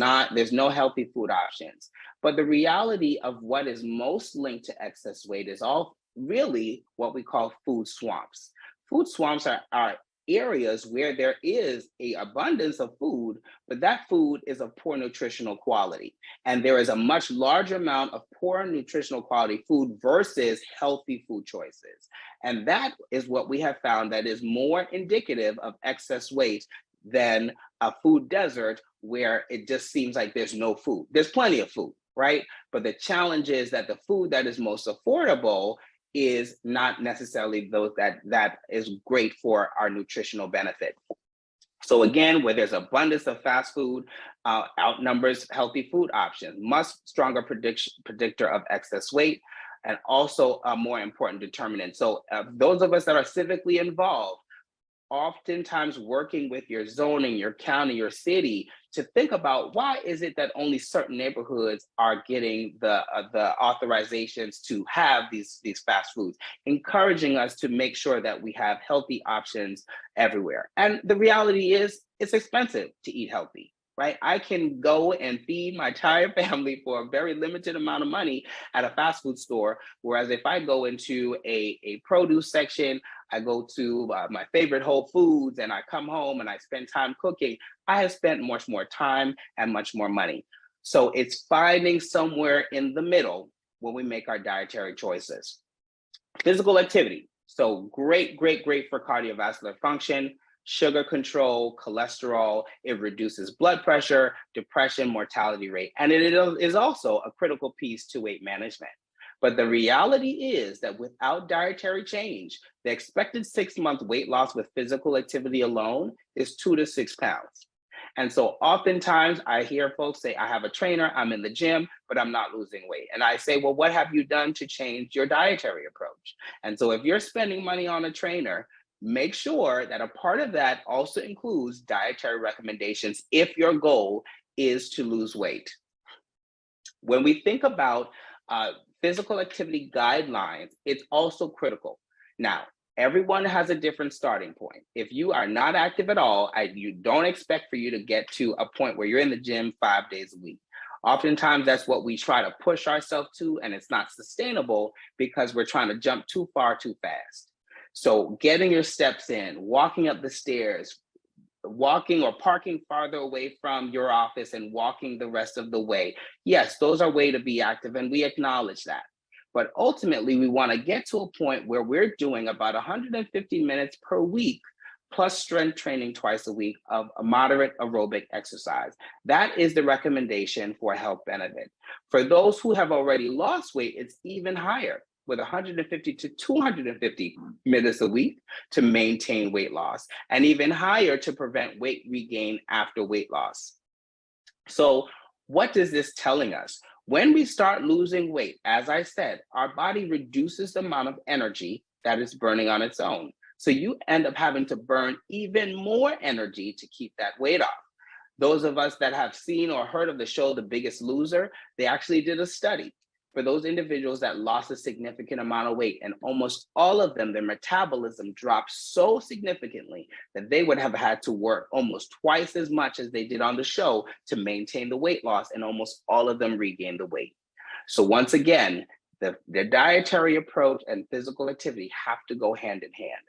no healthy food options. But the reality of what is most linked to excess weight is all really what we call food swamps. Food swamps are areas where there is an abundance of food, but that food is of poor nutritional quality. And there is a much larger amount of poor nutritional quality food versus healthy food choices. And that is what we have found that is more indicative of excess weight than a food desert where it just seems like there's no food. There's plenty of food, right? But the challenge is that the food that is most affordable is not necessarily those that is great for our nutritional benefit. So again, where there's abundance of fast food, outnumbers healthy food options, much stronger predictor of excess weight, and also a more important determinant. So those of us that are civically involved, oftentimes working with your zoning, your county, your city to think about why is it that only certain neighborhoods are getting the authorizations to have these fast foods, encouraging us to make sure that we have healthy options everywhere. And the reality is it's expensive to eat healthy, right? I can go and feed my entire family for a very limited amount of money at a fast food store. Whereas if I go into a produce section, I go to my favorite Whole Foods, and I come home and I spend time cooking, I have spent much more time and much more money. So it's finding somewhere in the middle when we make our dietary choices. Physical activity. So great for cardiovascular function, sugar control, cholesterol. It reduces blood pressure, depression, mortality rate. And it is also a critical piece to weight management. But the reality is that without dietary change, the expected 6-month weight loss with physical activity alone is 2 to 6 pounds. And so oftentimes I hear folks say, I have a trainer, I'm in the gym, but I'm not losing weight. And I say, well, what have you done to change your dietary approach? And so if you're spending money on a trainer, make sure that a part of that also includes dietary recommendations if your goal is to lose weight. When we think about physical activity guidelines, it's also critical. Now, everyone has a different starting point. If you are not active at all, you don't expect for you to get to a point where you're in the gym 5 days a week. Oftentimes, that's what we try to push ourselves to, and it's not sustainable because we're trying to jump too far too fast. So getting your steps in, walking up the stairs, walking or parking farther away from your office and walking the rest of the way. Yes, those are ways to be active, and we acknowledge that. But ultimately, we want to get to a point where we're doing about 150 minutes per week, plus strength training twice a week of a moderate aerobic exercise. That is the recommendation for health benefit. For those who have already lost weight, it's even higher, with 150 to 250 minutes a week to maintain weight loss, and even higher to prevent weight regain after weight loss. So what is this telling us? When we start losing weight, as I said, our body reduces the amount of energy that is burning on its own. So you end up having to burn even more energy to keep that weight off. Those of us that have seen or heard of the show The Biggest Loser, they actually did a study for those individuals that lost a significant amount of weight, and almost all of them, their metabolism dropped so significantly that they would have had to work almost twice as much as they did on the show to maintain the weight loss, and almost all of them regained the weight. So once again, the dietary approach and physical activity have to go hand in hand.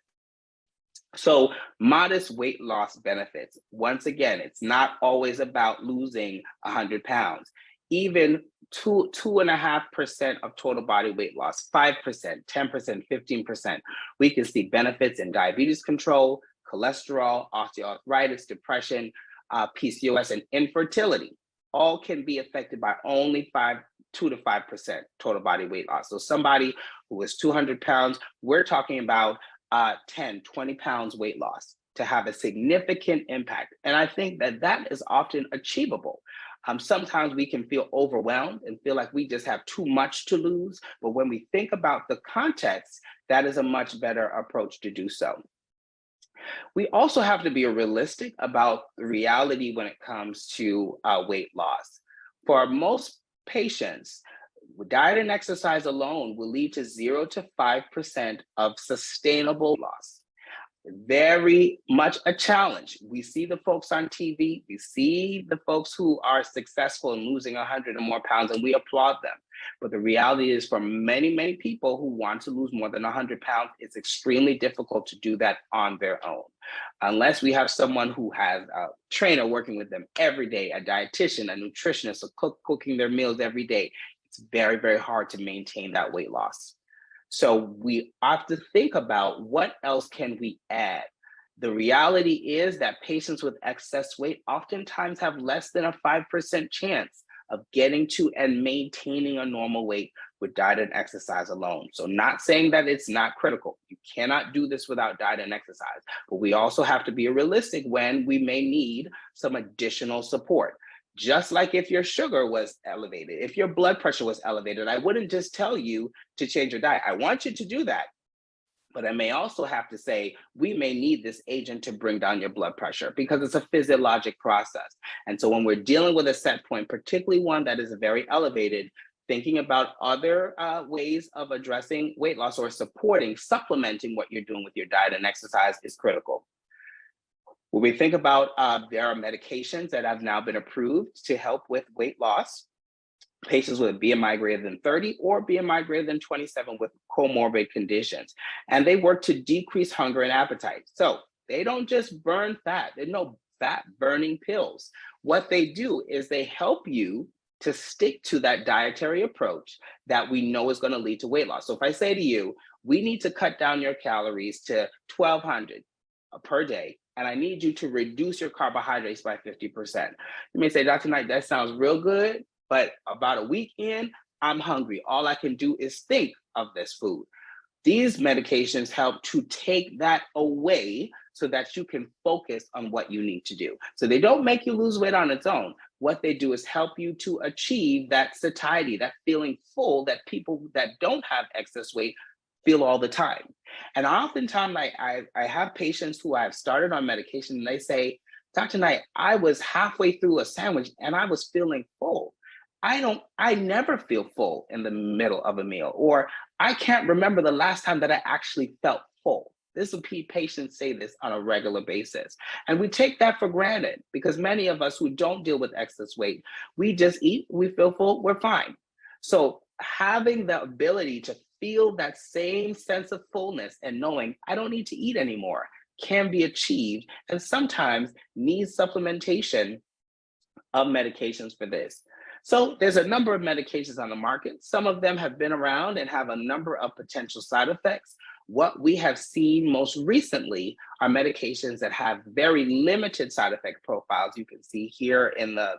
So modest weight loss benefits. Once again, it's not always about losing 100 pounds. Even 2.5% of total body weight loss, 5%, 10%, 15%. We can see benefits in diabetes control, cholesterol, osteoarthritis, depression, PCOS, and infertility. All can be affected by only 2 to 5% total body weight loss. So somebody who is 200 pounds, we're talking about 10, 20 pounds weight loss to have a significant impact. And I think that that is often achievable. Sometimes we can feel overwhelmed and feel like we just have too much to lose. But when we think about the context, that is a much better approach to do so. We also have to be realistic about the reality when it comes to weight loss. For most patients, diet and exercise alone will lead to 0 to 5% of sustainable loss. Very much a challenge. We see the folks on TV, we see the folks who are successful in losing 100 or more pounds, and we applaud them. But the reality is, for many, many people who want to lose more than 100 pounds, it's extremely difficult to do that on their own. Unless we have someone who has a trainer working with them every day, a dietitian, a nutritionist, a cook cooking their meals every day, it's very, very hard to maintain that weight loss. So we have to think about what else can we add. The reality is that patients with excess weight oftentimes have less than a 5% chance of getting to and maintaining a normal weight with diet and exercise alone. So not saying that it's not critical. You cannot do this without diet and exercise, but we also have to be realistic when we may need some additional support. Just like if your sugar was elevated, if your blood pressure was elevated, I wouldn't just tell you to change your diet. I want you to do that. But I may also have to say, we may need this agent to bring down your blood pressure because it's a physiologic process. And so when we're dealing with a set point, particularly one that is very elevated, thinking about other ways of addressing weight loss or supporting, supplementing what you're doing with your diet and exercise is critical. When we think about, there are medications that have now been approved to help with weight loss. Patients with a BMI greater than 30 or BMI greater than 27 with comorbid conditions. And they work to decrease hunger and appetite. So they don't just burn fat, there's no fat burning pills. What they do is they help you to stick to that dietary approach that we know is going to lead to weight loss. So if I say to you, we need to cut down your calories to 1,200 per day, and I need you to reduce your carbohydrates by 50%. You may say, Dr. Knight, that sounds real good, but about a week in, I'm hungry. All I can do is think of this food. These medications help to take that away so that you can focus on what you need to do. So they don't make you lose weight on its own. What they do is help you to achieve that satiety, that feeling full that people that don't have excess weight feel all the time. And oftentimes I have patients who I've started on medication and they say, Dr. Knight, I was halfway through a sandwich and I was feeling full. I never feel full in the middle of a meal, or I can't remember the last time that I actually felt full. This will be patients say this on a regular basis. And we take that for granted because many of us who don't deal with excess weight, we just eat, we feel full, we're fine. So having the ability to feel that same sense of fullness and knowing I don't need to eat anymore can be achieved, and sometimes needs supplementation of medications for this. So there's a number of medications on the market. Some of them have been around and have a number of potential side effects. What we have seen most recently are medications that have very limited side effect profiles. You can see here in the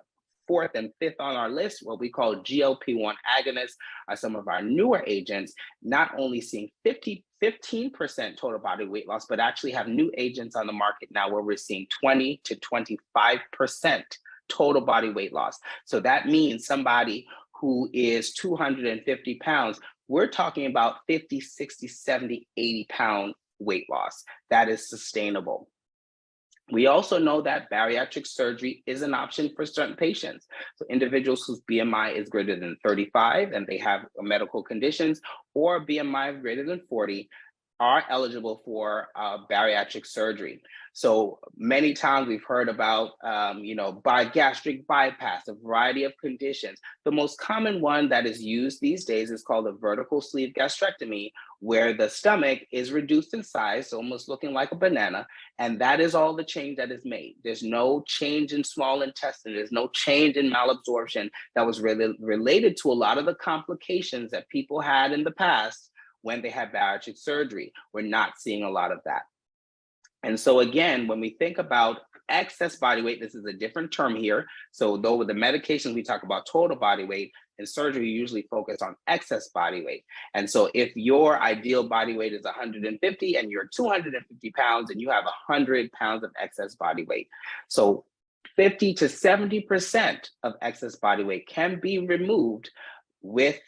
4th and 5th on our list, what we call GLP-1 agonists are some of our newer agents, not only seeing 15% total body weight loss, but actually have new agents on the market now where we're seeing 20 to 25% total body weight loss. So that means somebody who is 250 pounds, we're talking about 50, 60, 70, 80 pound weight loss. That is sustainable. We also know that bariatric surgery is an option for certain patients. So individuals whose BMI is greater than 35 and they have medical conditions, or BMI greater than 40, are eligible for bariatric surgery. So many times we've heard about, gastric bypass, a variety of conditions. The most common one that is used these days is called a vertical sleeve gastrectomy, where the stomach is reduced in size, almost looking like a banana, and that is all the change that is made. There's no change in small intestine. There's no change in malabsorption that was really related to a lot of the complications that people had in the past when they had bariatric surgery. We're not seeing a lot of that. And so again, when we think about excess body weight, this is a different term here. So though with the medications, we talk about total body weight, in surgery, we usually focus on excess body weight. And so if your ideal body weight is 150 and you're 250 pounds and you have 100 pounds of excess body weight. So 50 to 70% of excess body weight can be removed with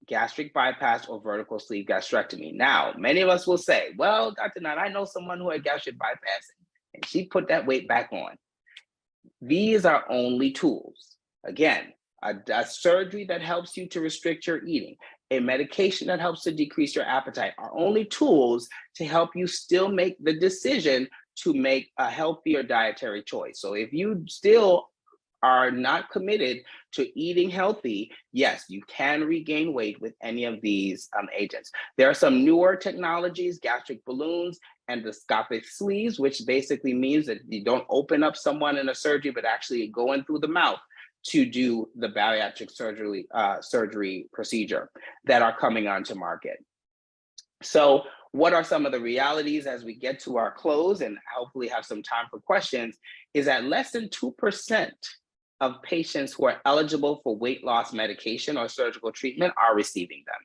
gastric bypass or vertical sleeve gastrectomy. Now, many of us will say, well, Dr. Knight, I know someone who had gastric bypass and she put that weight back on. These are only tools. Again, a surgery that helps you to restrict your eating, a medication that helps to decrease your appetite are only tools to help you still make the decision to make a healthier dietary choice. So if you still are not committed to eating healthy, yes, you can regain weight with any of these agents. There are some newer technologies, gastric balloons, endoscopic sleeves, which basically means that you don't open up someone in a surgery, but actually go in through the mouth to do the bariatric surgery procedure that are coming onto market. So what are some of the realities as we get to our close and hopefully have some time for questions, is that less than 2% of patients who are eligible for weight loss medication or surgical treatment are receiving them.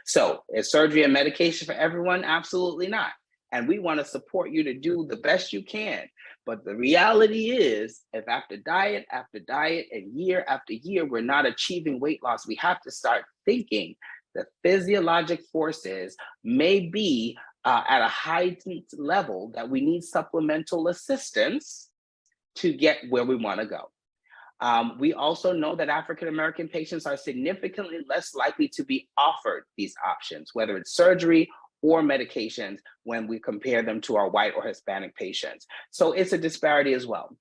So is surgery and medication for everyone? Absolutely not. And we want to support you to do the best you can. But the reality is, if after diet and year after year, we're not achieving weight loss, we have to start thinking that physiologic forces may be at a heightened level that we need supplemental assistance to get where we want to go. We also know that African-American patients are significantly less likely to be offered these options, whether it's surgery or medications, when we compare them to our white or Hispanic patients. So it's a disparity as well.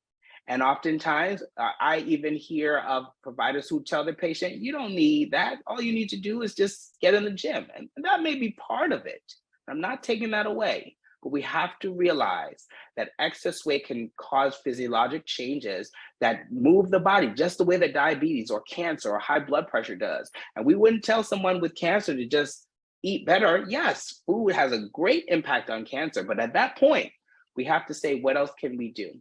And oftentimes, I even hear of providers who tell their patient, you don't need that. All you need to do is just get in the gym. And that may be part of it. I'm not taking that away. But we have to realize that excess weight can cause physiologic changes that move the body just the way that diabetes or cancer or high blood pressure does. And we wouldn't tell someone with cancer to just eat better. Yes, food has a great impact on cancer, but at that point, we have to say, what else can we do?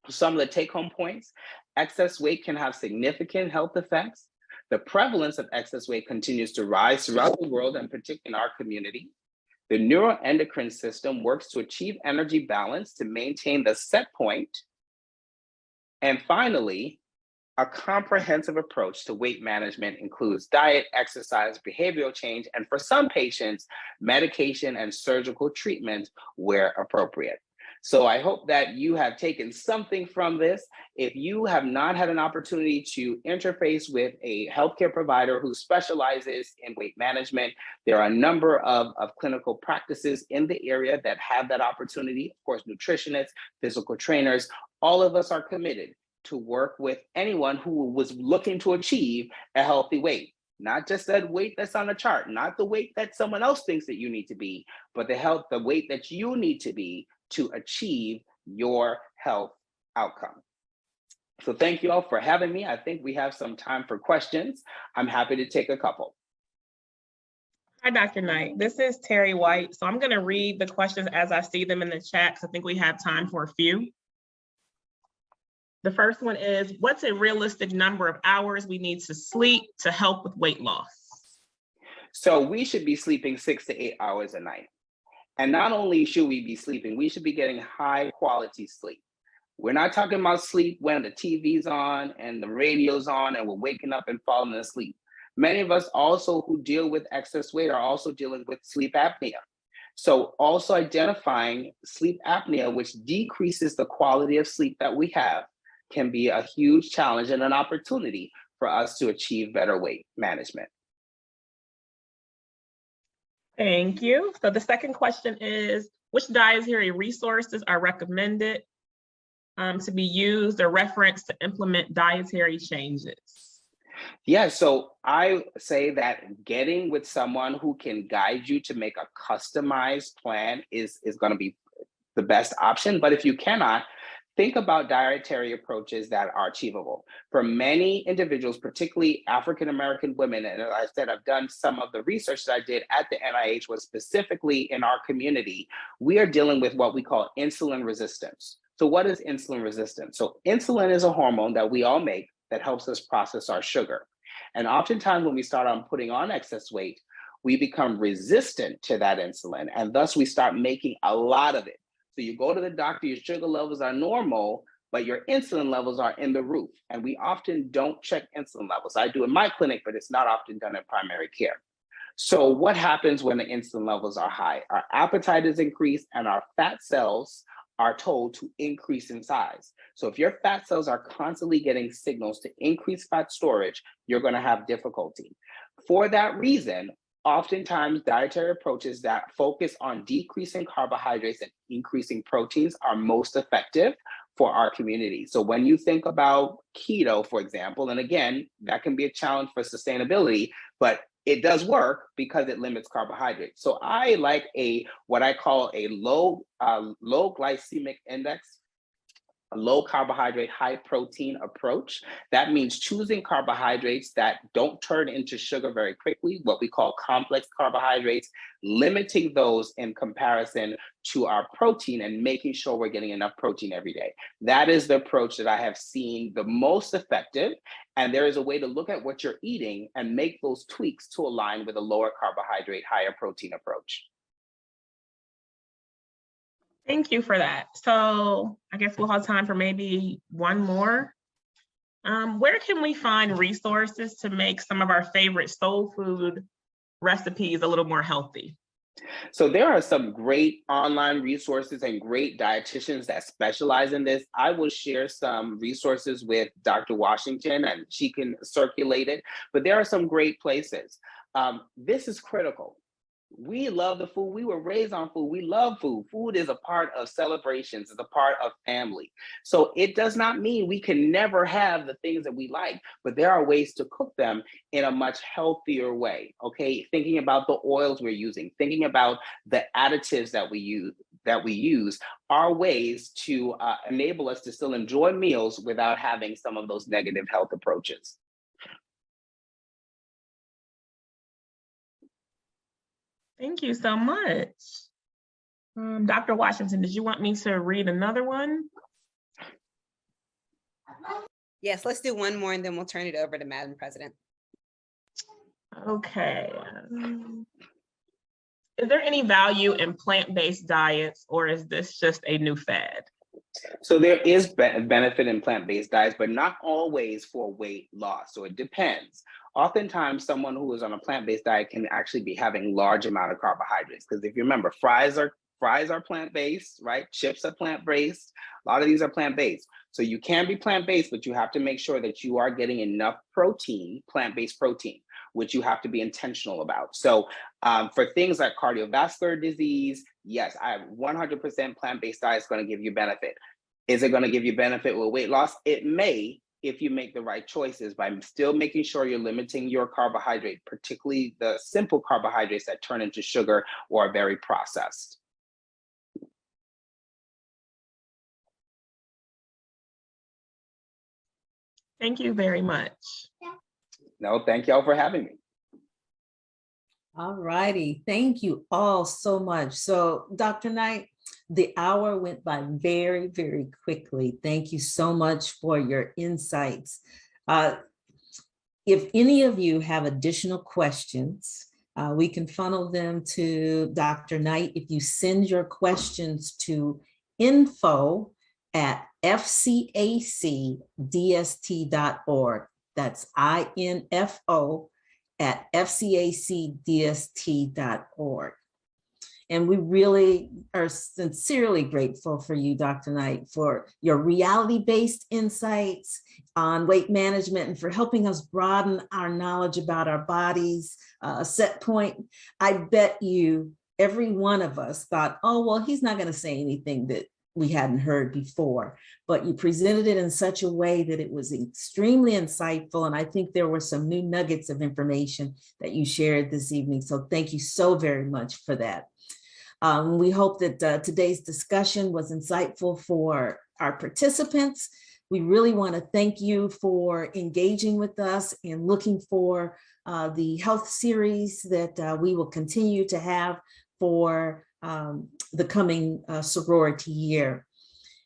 Some of the take-home points: excess weight can have significant health effects. The prevalence of excess weight continues to rise throughout the world, and particularly in our community. The neuroendocrine system works to achieve energy balance to maintain the set point. And finally, a comprehensive approach to weight management includes diet, exercise, behavioral change, and for some patients, medication and surgical treatment where appropriate. So I hope that you have taken something from this. If you have not had an opportunity to interface with a healthcare provider who specializes in weight management, there are a number of clinical practices in the area that have that opportunity. Of course, nutritionists, physical trainers, all of us are committed to work with anyone who was looking to achieve a healthy weight. Not just that weight that's on a chart, not the weight that someone else thinks that you need to be, but the weight that you need to be to achieve your health outcome. So thank you all for having me. I think we have some time for questions. I'm happy to take a couple. Hi, Dr. Knight. This is Terry White. So I'm going to read the questions as I see them in the chat, because I think we have time for a few. The first one is, what's a realistic number of hours we need to sleep to help with weight loss? So we should be sleeping 6 to 8 hours a night. And not only should we be sleeping, we should be getting high quality sleep. We're not talking about sleep when the TV's on and the radio's on and we're waking up and falling asleep. Many of us also who deal with excess weight are also dealing with sleep apnea. So also identifying sleep apnea, which decreases the quality of sleep that we have, can be a huge challenge and an opportunity for us to achieve better weight management. Thank you. So the second question is, which dietary resources are recommended to be used or referenced to implement dietary changes? Yeah, so I say that getting with someone who can guide you to make a customized plan is going to be the best option. But if you cannot, think about dietary approaches that are achievable. For many individuals, particularly African-American women, and as I said, I've done some of the research that I did at the NIH was specifically in our community, we are dealing with what we call insulin resistance. So what is insulin resistance? So insulin is a hormone that we all make that helps us process our sugar. And oftentimes when we start on putting on excess weight, we become resistant to that insulin, and thus we start making a lot of it. So you go to the doctor, your sugar levels are normal, but your insulin levels are in the roof. And we often don't check insulin levels. I do in my clinic, but it's not often done in primary care. So what happens when the insulin levels are high? Our appetite is increased and our fat cells are told to increase in size. So if your fat cells are constantly getting signals to increase fat storage, you're going to have difficulty. For that reason, oftentimes dietary approaches that focus on decreasing carbohydrates and increasing proteins are most effective for our community. So when you think about keto, for example, and again, that can be a challenge for sustainability, but it does work because it limits carbohydrates. So I like what I call a low glycemic index, a low carbohydrate, high protein approach. That means choosing carbohydrates that don't turn into sugar very quickly, what we call complex carbohydrates, limiting those in comparison to our protein and making sure we're getting enough protein every day. That is the approach that I have seen the most effective. And there is a way to look at what you're eating and make those tweaks to align with a lower carbohydrate, higher protein approach. Thank you for that. So I guess we'll have time for maybe one more. Where can we find resources to make some of our favorite soul food recipes a little more healthy? So there are some great online resources and great dietitians that specialize in this. I will share some resources with Dr. Washington and she can circulate it, but there are some great places. This is critical. We love the food. We were raised on food. We love food. Food is a part of celebrations, it's a part of family. So it does not mean we can never have the things that we like, but there are ways to cook them in a much healthier way. Okay, thinking about the oils we're using, thinking about the additives that we use are ways to enable us to still enjoy meals without having some of those negative health approaches. Thank you so much. Dr. Washington, did you want me to read another one? Yes, let's do one more and then we'll turn it over to Madam President. Okay. Is there any value in plant-based diets or is this just a new fad? So there is benefit in plant-based diets, but not always for weight loss. So it depends. Oftentimes, someone who is on a plant-based diet can actually be having large amount of carbohydrates. Because if you remember, fries are plant-based, right? Chips are plant-based. A lot of these are plant-based. So you can be plant-based, but you have to make sure that you are getting enough protein, plant-based protein, which you have to be intentional about. So for things like cardiovascular disease, yes, 100% plant-based diet is going to give you benefit. Is it going to give you benefit with weight loss? It may, if you make the right choices by still making sure you're limiting your carbohydrate, particularly the simple carbohydrates that turn into sugar or are very processed. Thank you very much. No, thank y'all for having me. All righty, thank you all so much. So Dr. Knight, the hour went by very, very quickly. Thank you so much for your insights. If any of you have additional questions, we can funnel them to Dr. Knight. If you send your questions to info@fcacdst.org, that's info@fcacdst.org. And we really are sincerely grateful for you, Dr. Knight, for your reality-based insights on weight management and for helping us broaden our knowledge about our bodies. Set point, I bet you every one of us thought, oh, well, he's not going to say anything that we hadn't heard before, but you presented it in such a way that it was extremely insightful. And I think there were some new nuggets of information that you shared this evening. So thank you so very much for that. We hope that today's discussion was insightful for our participants. We really want to thank you for engaging with us and looking for the health series that we will continue to have for the coming sorority year.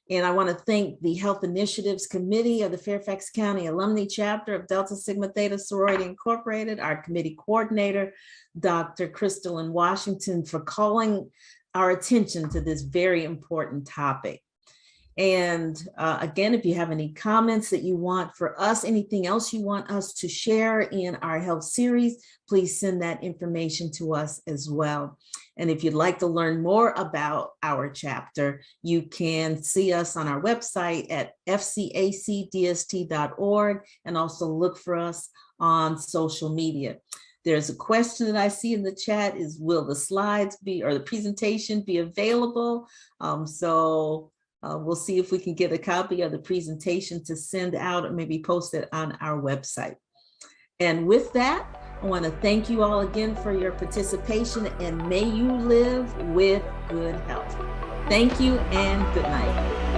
And I want to thank the Health Initiatives Committee of the Fairfax County Alumni Chapter of Delta Sigma Theta Sorority Incorporated, our committee coordinator, Dr. Crystalline Washington, for calling our attention to this very important topic. And again, if you have any comments that you want for us, anything else you want us to share in our health series, please send that information to us as well. And if you'd like to learn more about our chapter, you can see us on our website at fcacdst.org and also look for us on social media. There's a question that I see in the chat is, will the slides be, or the presentation be available? We'll see if we can get a copy of the presentation to send out or maybe post it on our website. And with that, I want to thank you all again for your participation, and may you live with good health. Thank you and good night.